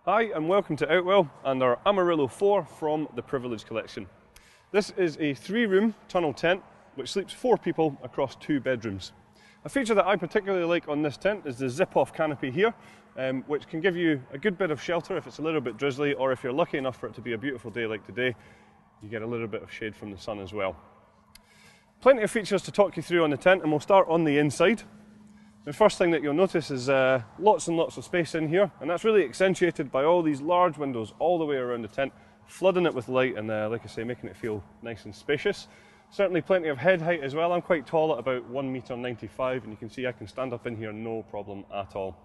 Hi and welcome to Outwell and our Amarillo 4 from the Privilege collection. This is a 3-room tunnel tent which sleeps 4 people across 2 bedrooms. A feature that I particularly like on this tent is the zip-off canopy here, which can give you a good bit of shelter if it's a little bit drizzly, or if you're lucky enough for it to be a beautiful day like today, you get a little bit of shade from the sun as well. Plenty of features to talk you through on the tent, and we'll start on the inside. The first thing that you'll notice is lots and lots of space in here, and that's really accentuated by all these large windows all the way around the tent, flooding it with light and, like I say, making it feel nice and spacious. Certainly plenty of head height as well. I'm quite tall at about 1.95 m, and you can see I can stand up in here no problem at all.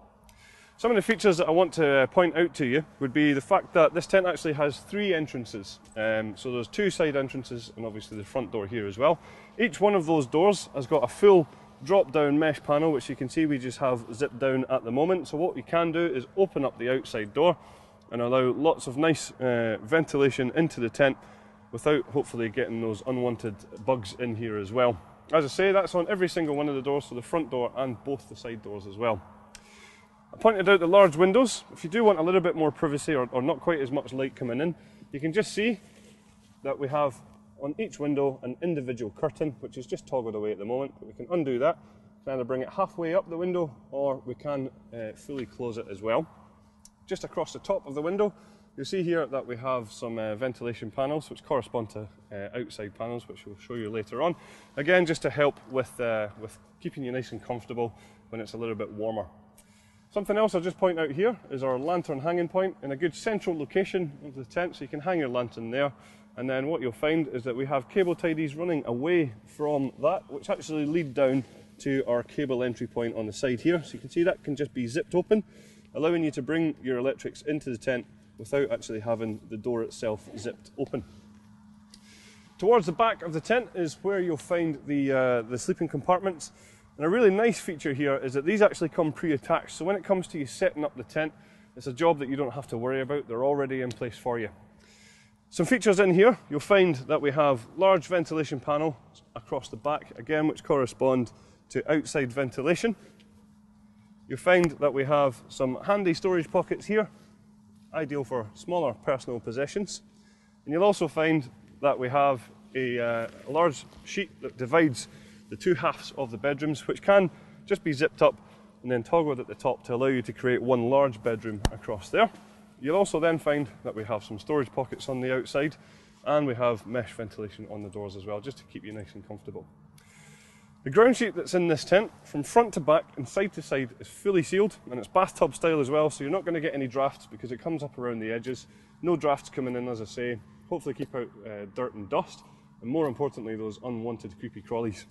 Some of the features that I want to point out to you would be the fact that this tent actually has 3 entrances. So there's 2 side entrances and obviously the front door here as well. Each one of those doors has got a full drop-down mesh panel, which you can see we just have zipped down at the moment. So what we can do is open up the outside door and allow lots of nice ventilation into the tent without hopefully getting those unwanted bugs in here as well. As I say, that's on every single one of the doors, so the front door and both the side doors as well. I pointed out the large windows. If you do want a little bit more privacy or not quite as much light coming in, you can just see that we have on each window an individual curtain, which is just toggled away at the moment, but we can undo that. We can either bring it halfway up the window or we can fully close it as well. Just across the top of the window, you'll see here that we have some ventilation panels which correspond to outside panels, which we'll show you later on. Again, just to help with keeping you nice and comfortable when it's a little bit warmer. Something else I'll just point out here is our lantern hanging point in a good central location of the tent, so you can hang your lantern there. And then what you'll find is that we have cable tidies running away from that, which actually lead down to our cable entry point on the side here. So you can see that can just be zipped open, allowing you to bring your electrics into the tent without actually having the door itself zipped open. Towards the back of the tent is where you'll find the sleeping compartments. And a really nice feature here is that these actually come pre-attached. So when it comes to you setting up the tent, it's a job that you don't have to worry about. They're already in place for you. Some features in here, you'll find that we have large ventilation panels across the back, again, which correspond to outside ventilation. You'll find that we have some handy storage pockets here, ideal for smaller personal possessions. And you'll also find that we have a large sheet that divides the 2 halves of the bedrooms, which can just be zipped up and then toggled at the top to allow you to create one large bedroom across there. You'll also then find that we have some storage pockets on the outside, and we have mesh ventilation on the doors as well, just to keep you nice and comfortable. The ground sheet that's in this tent, from front to back and side to side, is fully sealed, and it's bathtub style as well, so you're not going to get any drafts because it comes up around the edges. No drafts coming in, as I say. Hopefully keep out dirt and dust, and more importantly, those unwanted creepy crawlies.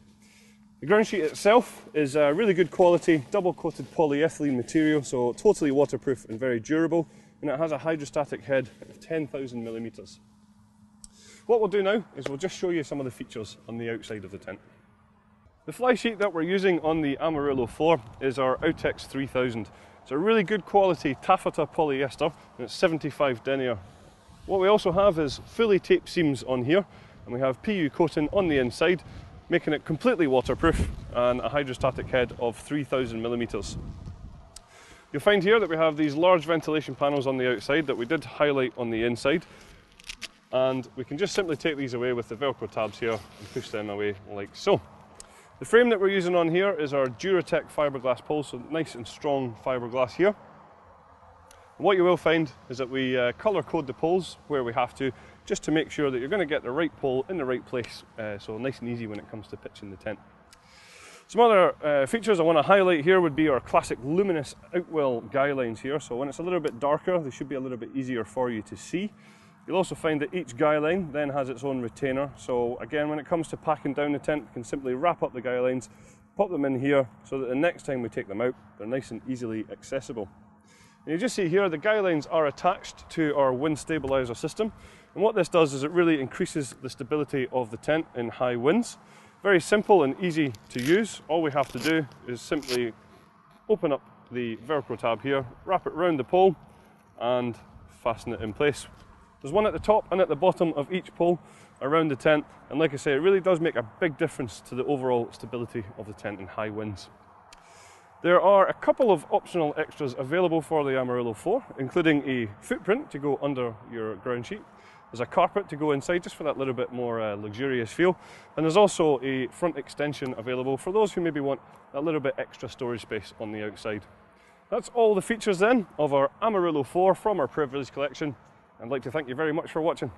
The ground sheet itself is a really good quality, double-coated polyethylene material, so totally waterproof and very durable. And it has a hydrostatic head of 10,000 millimeters. What we'll do now is we'll just show you some of the features on the outside of the tent. The fly sheet that we're using on the Amarillo 4 is our Outex 3000. It's a really good quality taffeta polyester, and it's 75 denier. What we also have is fully taped seams on here, and we have PU coating on the inside, making it completely waterproof, and a hydrostatic head of 3,000 millimeters. You'll find here that we have these large ventilation panels on the outside that we did highlight on the inside, and we can just simply take these away with the Velcro tabs here and push them away like so. The frame that we're using on here is our Duratec fiberglass pole, so nice and strong fiberglass here. And what you will find is that we colour code the poles where we have to, just to make sure that you're going to get the right pole in the right place, so nice and easy when it comes to pitching the tent. Some other features I want to highlight here would be our classic luminous Outwell guy lines here. So when it's a little bit darker, they should be a little bit easier for you to see. You'll also find that each guy line then has its own retainer. So again, when it comes to packing down the tent, we can simply wrap up the guy lines, pop them in here so that the next time we take them out, they're nice and easily accessible. And you just see here, the guy lines are attached to our wind stabilizer system. And what this does is it really increases the stability of the tent in high winds. Very simple and easy to use. All we have to do is simply open up the Velcro tab here, wrap it around the pole and fasten it in place. There's one at the top and at the bottom of each pole around the tent, and like I say, it really does make a big difference to the overall stability of the tent in high winds. There are a couple of optional extras available for the Amarillo 4, including a footprint to go under your ground sheet. There's a carpet to go inside just for that little bit more luxurious feel, and there's also a front extension available for those who maybe want a little bit extra storage space on the outside. That's all the features then of our Amarillo 4 from our Privilege collection. I'd like to thank you very much for watching.